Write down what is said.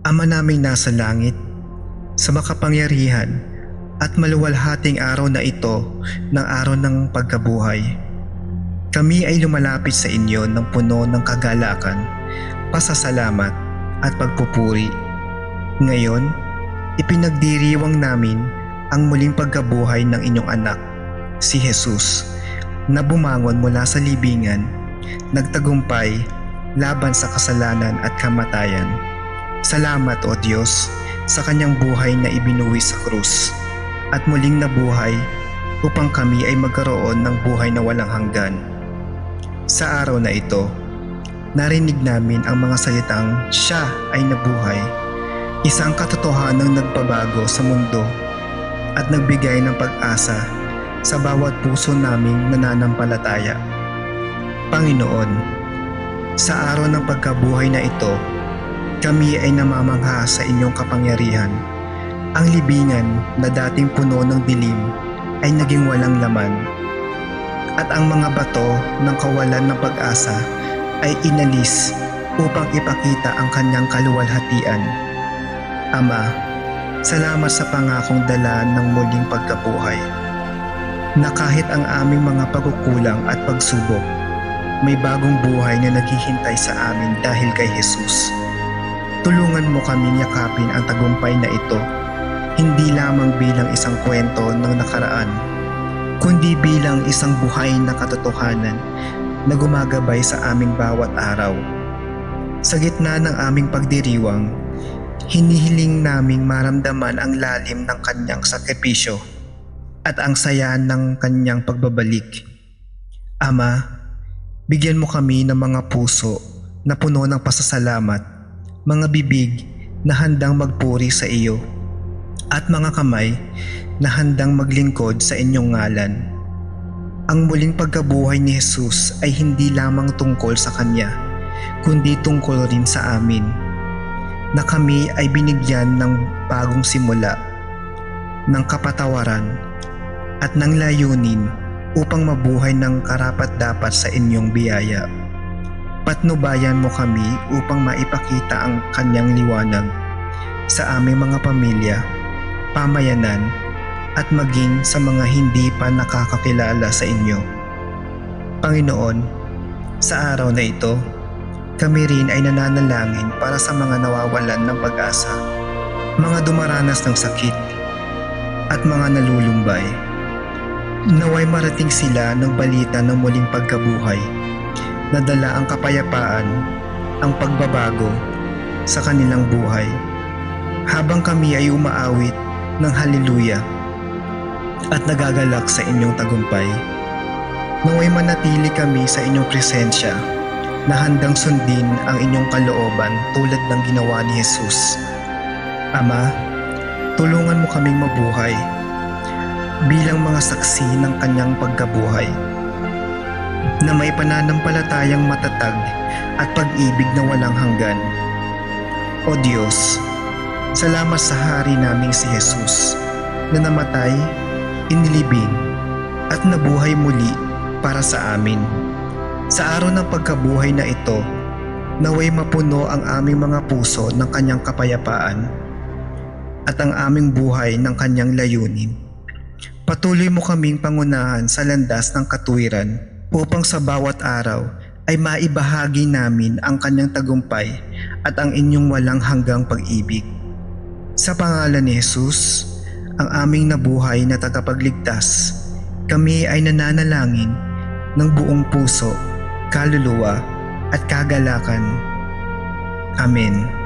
Ama naming nasa langit, sa makapangyarihan at maluwalhating araw na ito ng araw ng pagkabuhay, kami ay lumalapit sa inyo ng puno ng kagalakan, pasasalamat at pagpupuri. Ngayon, ipinagdiriwang namin ang muling pagkabuhay ng inyong anak, si Jesus, na bumangon mula sa libingan, nagtagumpay laban sa kasalanan at kamatayan. Salamat o Diyos sa kanyang buhay na ibinuwi sa krus at muling nabuhay upang kami ay magkaroon ng buhay na walang hanggan. Sa araw na ito, narinig namin ang mga salitang siya ay nabuhay, isang katotohanang nagpabago sa mundo at nagbigay ng pag-asa sa bawat puso naming nananampalataya. Panginoon, sa araw ng pagkabuhay na ito, kami ay namamangha sa inyong kapangyarihan. Ang libingan na dating puno ng dilim ay naging walang laman, at ang mga bato ng kawalan ng pag-asa ay inalis upang ipakita ang kanyang kaluwalhatian. Ama, salamat sa pangakong dala ng muling pagkabuhay, na kahit ang aming mga pagkukulang at pagsubok, may bagong buhay na naghihintay sa amin dahil kay Jesus. Tulungan mo kaming yakapin ang tagumpay na ito, hindi lamang bilang isang kwento ng nakaraan, kundi bilang isang buhay na katotohanan na gumagabay sa aming bawat araw. Sa gitna ng aming pagdiriwang, hinihiling naming maramdaman ang lalim ng kanyang sakripisyo at ang saya ng kanyang pagbabalik. Ama, bigyan mo kami ng mga puso na puno ng pasasalamat, mga bibig na handang magpuri sa iyo, at mga kamay na handang maglingkod sa inyong ngalan. Ang muling pagkabuhay ni Jesus ay hindi lamang tungkol sa Kanya, kundi tungkol rin sa amin, na kami ay binigyan ng bagong simula, ng kapatawaran, at ng layunin upang mabuhay ng karapat-dapat sa inyong biyaya. Patnubayan mo kami upang maipakita ang kanyang liwanag sa aming mga pamilya, pamayanan, at maging sa mga hindi pa nakakakilala sa inyo. Panginoon, sa araw na ito, kami rin ay nananalangin para sa mga nawawalan ng pag-asa, mga dumaranas ng sakit, at mga nalulumbay. Naway marating sila ng balita ng muling pagkabuhay, nadala ang kapayapaan, ang pagbabago sa kanilang buhay, habang kami ay umaawit ng haleluya at nagagalak sa inyong tagumpay. Naway manatili kami sa inyong presensya na handang sundin ang inyong kalooban tulad ng ginawa ni Jesus. Ama, tulungan mo kaming mabuhay bilang mga saksi ng kanyang pagkabuhay, na may pananampalatayang matatag at pag-ibig na walang hanggan. O Diyos, salamat sa hari naming si Jesus, na namatay, inilibing, at nabuhay muli para sa amin. Sa araw ng pagkabuhay na ito, naway mapuno ang aming mga puso ng kanyang kapayapaan at ang aming buhay ng kanyang layunin. Patuloy mo kaming pangunahan sa landas ng katuwiran, upang sa bawat araw ay maibahagi namin ang kanyang tagumpay at ang inyong walang hanggang pag-ibig. Sa pangalan ni Jesus, ang aming nabuhay na tagapagligtas, kami ay nananalangin ng buong puso, kaluluwa at kagalakan. Amen.